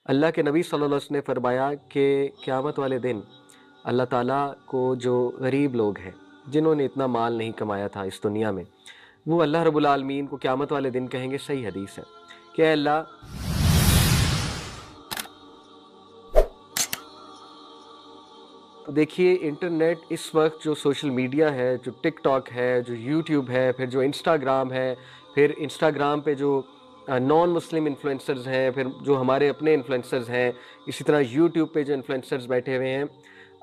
अल्लाह के नबी सल्लल्लाहु अलैहि वसल्लम ने फरमाया कि क़यामत वाले दिन अल्लाह ताला को जो गरीब लोग हैं, जिन्होंने इतना माल नहीं कमाया था इस दुनिया में, वो अल्लाह रब्बुल आलमीन को क़यामत वाले दिन कहेंगे, सही हदीस है कि अल्लाह, तो देखिए इंटरनेट इस वक्त जो सोशल मीडिया है, जो टिकटॉक है, जो यूट्यूब है, फिर जो इंस्टाग्राम है, फिर इंस्टाग्राम पे जो नॉन मुस्लिम इन्फ्लुएंसर्स हैं, फिर जो हमारे अपने इन्फ्लुएंसर्स हैं, इसी तरह यूट्यूब पे जो इन्फ्लुएंसर्स बैठे हुए हैं,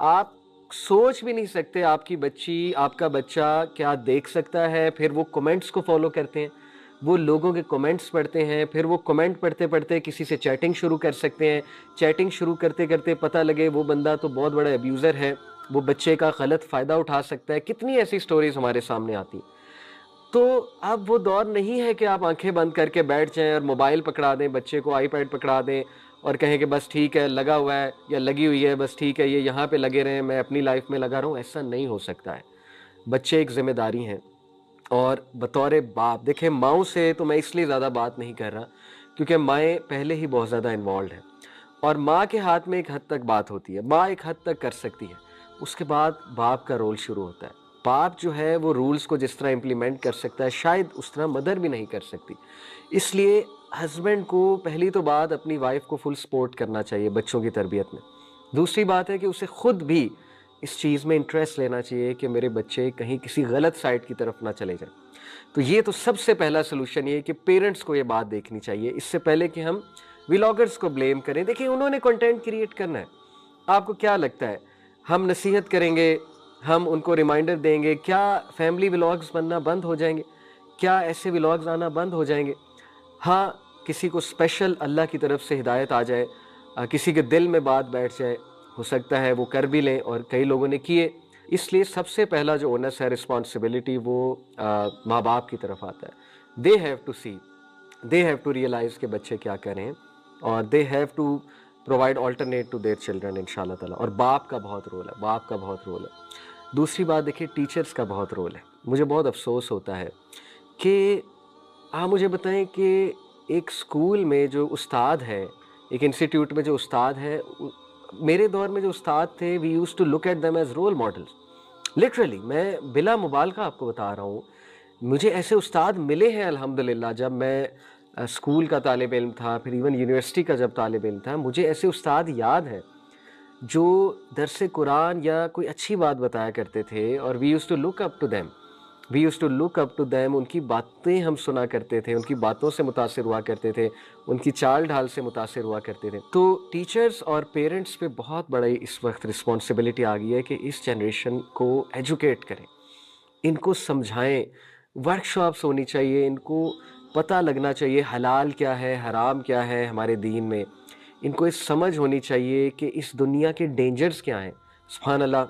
आप सोच भी नहीं सकते आपकी बच्ची, आपका बच्चा क्या देख सकता है। फिर वो कमेंट्स को फॉलो करते हैं, वो लोगों के कमेंट्स पढ़ते हैं, फिर वो कमेंट पढ़ते पढ़ते किसी से चैटिंग शुरू कर सकते हैं। चैटिंग शुरू करते करते पता लगे वो बंदा तो बहुत बड़ा अब्यूज़र है, वो बच्चे का गलत फ़ायदा उठा सकता है। कितनी ऐसी स्टोरीज़ हमारे सामने आती हैं। तो अब वो दौर नहीं है कि आप आंखें बंद करके बैठ जाएं और मोबाइल पकड़ा दें, बच्चे को आईपैड पकड़ा दें और कहें कि बस ठीक है, लगा हुआ है या लगी हुई है, बस ठीक है, ये यहाँ पे लगे रहें, मैं अपनी लाइफ में लगा रहूँ। ऐसा नहीं हो सकता है। बच्चे एक जिम्मेदारी हैं और बतौर बाप देखें, माँओं से तो मैं इसलिए ज़्यादा बात नहीं कर रहा क्योंकि माएँ पहले ही बहुत ज़्यादा इन्वॉल्व हैं और माँ के हाथ में एक हद तक बात होती है, माँ एक हद तक कर सकती है, उसके बाद बाप का रोल शुरू होता है। बाप जो है वो रूल्स को जिस तरह इम्प्लीमेंट कर सकता है, शायद उस तरह मदर भी नहीं कर सकती। इसलिए हस्बैंड को पहली तो बात अपनी वाइफ को फुल सपोर्ट करना चाहिए बच्चों की तरबियत में। दूसरी बात है कि उसे खुद भी इस चीज़ में इंटरेस्ट लेना चाहिए कि मेरे बच्चे कहीं किसी गलत साइड की तरफ ना चले जाएं। तो ये तो सबसे पहला सलूशन ये है कि पेरेंट्स को ये बात देखनी चाहिए, इससे पहले कि हम व्लॉगर्स को ब्लेम करें। देखिए, उन्होंने कंटेंट क्रिएट करना है। आपको क्या लगता है, हम नसीहत करेंगे, हम उनको रिमाइंडर देंगे, क्या फैमिली व्लॉग्स बनना बंद हो जाएंगे? क्या ऐसे व्लॉग्स आना बंद हो जाएंगे? हाँ, किसी को स्पेशल अल्लाह की तरफ से हिदायत आ जाए, किसी के दिल में बात बैठ जाए, हो सकता है वो कर भी लें और कई लोगों ने किए। इसलिए सबसे पहला जो ओनस है, रिस्पॉन्सिबिलिटी, वो माँ बाप की तरफ आता है। They have to see, they have to realise कि बच्चे क्या कर रहे हैं और they have to provide alternate to their children इंशाल्लाह ताला। और बाप का बहुत रोल है, बाप का बहुत रोल है। दूसरी बात देखिए, टीचर्स का बहुत रोल है। मुझे बहुत अफसोस होता है कि आप मुझे बताएं कि एक स्कूल में जो उस्ताद है, एक इंस्टीट्यूट में जो उस्ताद है, मेरे दौर में जो उस्ताद थे, we used to look at them as role models. Literally, मैं बिला मुबालगा आपको बता रहा हूँ, मुझे ऐसे उस्ताद मिले हैं अल्हम्दुलिल्लाह। जब मैं स्कूल का तालिब इल्म था, फिर इवन यूनिवर्सिटी का जब तालिब इल्म था, मुझे ऐसे उस्ताद याद हैं जो दरस कुरान या कोई अच्छी बात बताया करते थे और we used to look up to them, we used to look up to them. उनकी बातें हम सुना करते थे, उनकी बातों से मुतासिर हुआ करते थे, उनकी चाल ढाल से मुतासिर हुआ करते थे। तो टीचर्स और पेरेंट्स पे बहुत बड़ी इस वक्त रिस्पॉन्सिबिलिटी आ गई है कि इस जनरेशन को एजुकेट करें, इनको समझाएं। वर्कशॉप्स होनी चाहिए, इनको पता लगना चाहिए हलाल क्या है, हराम क्या है हमारे दीन में। इनको इस समझ होनी चाहिए कि इस दुनिया के डेंजर्स क्या हैं। सुभान अल्लाह,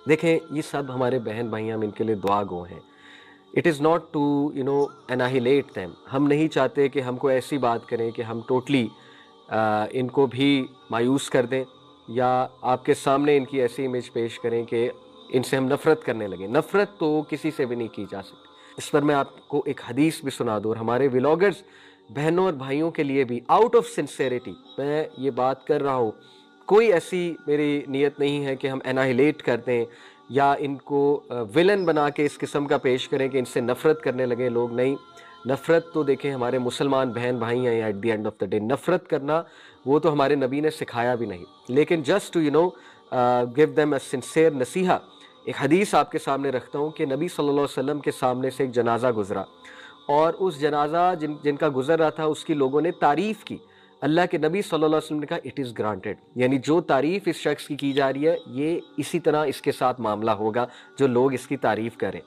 देखें, ये सब हमारे बहन भाई, हम इनके लिए दुआ गो हैं। It is not to annihilate them. हम नहीं चाहते कि हमको ऐसी बात करें कि हम टोटली इनको भी मायूस कर दें या आपके सामने इनकी ऐसी इमेज पेश करें कि इनसे हम नफ़रत करने लगें। नफ़रत तो किसी से भी नहीं की जा सकती। इस पर मैं आपको एक हदीस भी सुना दूँ और हमारे व्लॉगर्स बहनों और भाइयों के लिए भी, आउट ऑफ सिंसेरिटी मैं ये बात कर रहा हूँ। कोई ऐसी मेरी नीयत नहीं है कि हम एनाहिलेट कर दें या इनको विलन बना के इस किस्म का पेश करें कि इनसे नफ़रत करने लगे लोग। नहीं, नफ़रत तो देखें हमारे मुसलमान बहन भाई हैं at the end of the day. नफ़रत करना वो तो हमारे नबी ने सिखाया भी नहीं, लेकिन just to give them a sincere नसीहा, एक हदीस आपके सामने रखता हूँ कि नबी सल्लल्लाहु अलैहि वसल्लम के सामने से एक जनाजा गुजरा और उस जनाजा जिनका गुजर रहा था, उसकी लोगों ने तारीफ़ की। अल्लाह के नबी सल्लल्लाहु अलैहि वसल्लम ने कहा, इट इज़ ग्रांटेड, यानी जो तारीफ़ इस शख्स की जा रही है, ये इसी तरह इसके साथ मामला होगा जो लोग इसकी तारीफ़ करें।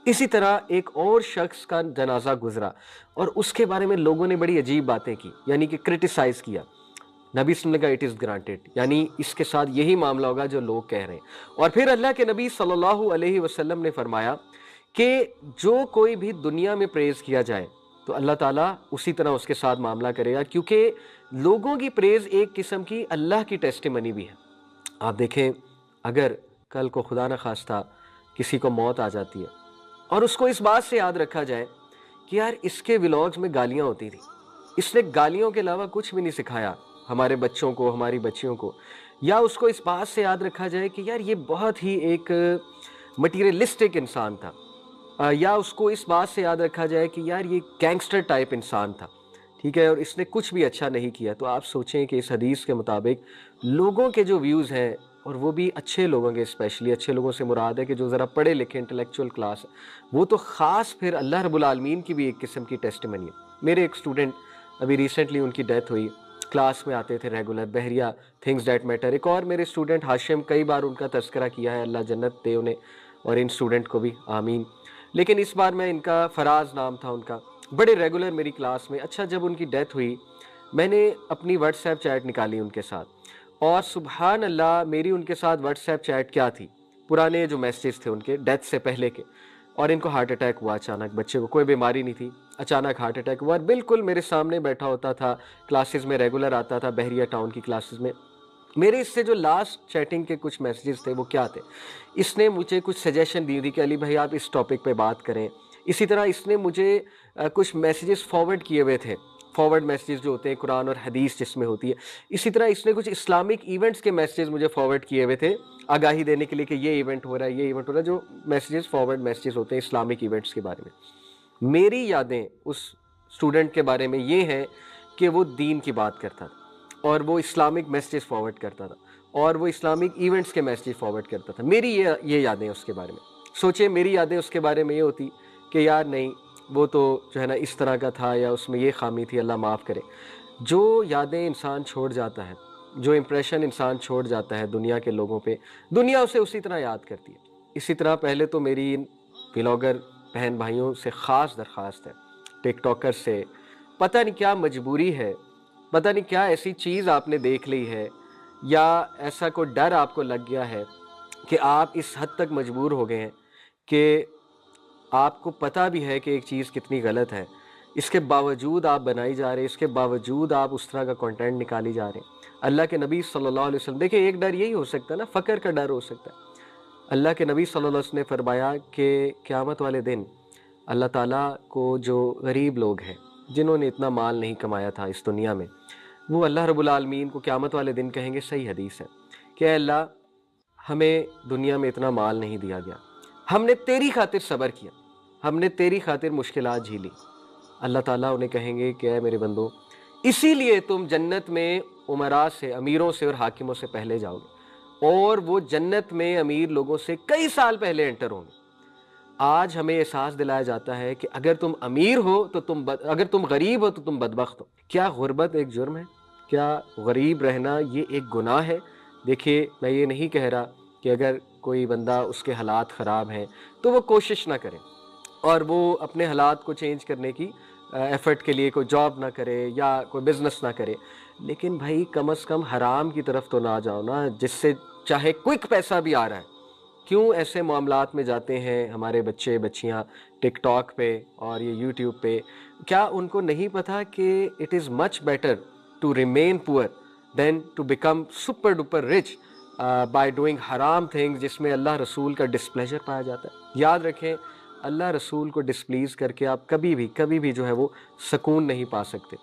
इसी तरह एक और शख्स का जनाजा गुजरा और उसके बारे में लोगों ने बड़ी अजीब बातें की, यानी कि क्रिटिसाइज़ किया। नबी सल्लल्लाहु अलैहि वसल्लम ने कहा, इट इज़ ग्रांटेड, यानी इसके साथ यही मामला होगा जो लोग कह रहे हैं। और फिर अल्लाह के नबी सल्लल्लाहु अलैहि वसल्लम ने फरमाया कि जो कोई भी दुनिया में प्रेज़ किया जाए तो अल्लाह ताला उसी तरह उसके साथ मामला करेगा, क्योंकि लोगों की प्रेज़ एक किस्म की अल्लाह की टेस्टिमनी भी है। आप देखें, अगर कल को खुदा न खास्ता किसी को मौत आ जाती है और उसको इस बात से याद रखा जाए कि यार इसके व्लॉग्स में गालियाँ होती थी, इसने गालियों के अलावा कुछ भी नहीं सिखाया, हमारे बच्चों को, हमारी बच्चियों को, या उसको इस बात से याद रखा जाए कि यार ये बहुत ही एक मटीरियलिस्टिक इंसान था, या उसको इस बात से याद रखा जाए कि यार ये गैंगस्टर टाइप इंसान था, ठीक है, और इसने कुछ भी अच्छा नहीं किया। तो आप सोचें कि इस हदीस के मुताबिक लोगों के जो व्यूज़ हैं, और वो भी अच्छे लोगों के, स्पेशली अच्छे लोगों से मुराद है कि जो ज़रा पढ़े लिखे इंटेलेक्चुअल क्लास है, वो तो ख़ास फिर अल्लाह रब्बुल आलमीन की भी एक किस्म की टेस्टिमनी है। मेरे एक स्टूडेंट, अभी रिसेंटली उनकी डेथ हुई, क्लास में आते थे regular, Bahria, things that matter. एक और मेरे स्टूडेंट हाशिम, कई बार उनका तज़किरा किया है, अल्लाह जन्नत दे उन्हें और इन स्टूडेंट को भी, आमीन। लेकिन इस बार मैं इनका, फराज नाम था उनका, बड़े रेगुलर मेरी क्लास में। अच्छा, जब उनकी डेथ हुई, मैंने अपनी व्हाट्सएप चैट निकाली उनके साथ, और सुबहान अल्लाह, मेरी उनके साथ व्हाट्सएप चैट क्या थी, पुराने जो मैसेजेस थे उनके डेथ से पहले के। और इनको हार्ट अटैक हुआ अचानक, बच्चे को कोई बीमारी नहीं थी, अचानक हार्ट अटैक हुआ, और बिल्कुल मेरे सामने बैठा होता था, क्लासेस में रेगुलर आता था, बहरिया टाउन की क्लासेस में। मेरे इससे जो लास्ट चैटिंग के कुछ मैसेजेस थे वो क्या थे, इसने मुझे कुछ सजेशन दी थी कि अली भाई आप इस टॉपिक पे बात करें। इसी तरह इसने मुझे कुछ मैसेजेस फॉरवर्ड किए हुए थे, फॉरवर्ड मैसेजेस जो होते हैं कुरान और हदीस जिसमें होती है। इसी तरह इसने कुछ इस्लामिक इवेंट्स के मैसेजेस मुझे फॉरवर्ड किए हुए थे, आगाही देने के लिए कि ये इवेंट हो रहा है, ये इवेंट हो रहा है, जो मैसेजेस, फॉरवर्ड मैसेजेस होते हैं इस्लामिक इवेंट्स के बारे में। मेरी यादें उस स्टूडेंट के बारे में ये हैं कि वो दीन की बात करता था, और वो इस्लामिक मैसेजेस फॉरवर्ड करता था, और वो इस्लामिक इवेंट्स के मैसेजेस फॉरवर्ड करता था। मेरी ये यादें उसके बारे में। सोचिए, मेरी यादें उसके बारे में ये होती कि यार नहीं, वो तो जो है ना इस तरह का था, या उसमें ये खामी थी, अल्लाह माफ़ करे। जो यादें इंसान छोड़ जाता है, जो इम्प्रेशन इंसान छोड़ जाता है दुनिया के लोगों पे, दुनिया उसे उसी तरह याद करती है। इसी तरह पहले तो मेरी इन व्लॉगर बहन भाइयों से ख़ास दरख्वास्त है, टिकटॉकर से, पता नहीं क्या मजबूरी है, पता नहीं क्या ऐसी चीज़ आपने देख ली है, या ऐसा कोई डर आपको लग गया है कि आप इस हद तक मजबूर हो गए हैं कि आपको पता भी है कि एक चीज़ कितनी गलत है, इसके बावजूद आप बनाई जा रहे हैं, इसके बावजूद आप उस तरह का कंटेंट निकाली जा रहे हैं। अल्लाह के नबी सल्लल्लाहु अलैहि वसल्लम, देखिए एक डर यही हो सकता है ना, फ़क्र का डर हो सकता है। अल्लाह के नबी सल्लल्लाहु अलैहि वसल्लम ने फरमाया कि क़यामत वाले दिन अल्लाह ताला को जो गरीब लोग हैं, जिन्होंने इतना माल नहीं कमाया था इस दुनिया में, वो अल्लाह रब्बुल आलमीन को क़यामत वाले दिन कहेंगे, सही हदीस है, कि अल्लाह हमें दुनिया में इतना माल नहीं दिया गया, हमने तेरी खातिर सब्र किया, हमने तेरी खातिर मुश्किलात झेली। अल्लाह ताला उन्हें कहेंगे कि ऐ मेरे बंदो, इसीलिए तुम जन्नत में उमरा से, अमीरों से और हाकिमों से पहले जाओगे, और वो जन्नत में अमीर लोगों से कई साल पहले एंटर होंगे। आज हमें एहसास दिलाया जाता है कि अगर तुम अमीर हो तो अगर तुम गरीब हो तो तुम बदबख्त हो। क्या गुर्बत एक जुर्म है? क्या गरीब रहना ये एक गुनाह है? देखिए, मैं ये नहीं कह रहा कि अगर कोई बंदा, उसके हालात ख़राब हैं तो वो कोशिश ना करे और वो अपने हालात को चेंज करने की एफ़र्ट के लिए कोई जॉब ना करे या कोई बिज़नेस ना करे, लेकिन भाई कम से कम हराम की तरफ तो ना जाओ ना, जिससे चाहे क्विक पैसा भी आ रहा है। क्यों ऐसे मामलात में जाते हैं हमारे बच्चे बच्चियां टिकटॉक पे और ये यूट्यूब पे? क्या उनको नहीं पता कि it is much better to remain poor than to become super duper rich by doing हराम थिंग्स जिसमें अल्लाह रसूल का डिस्प्लेजर पाया जाता है? याद रखें, अल्लाह रसूल को डिस्प्लीज़ करके आप कभी भी जो है वो सुकून नहीं पा सकते।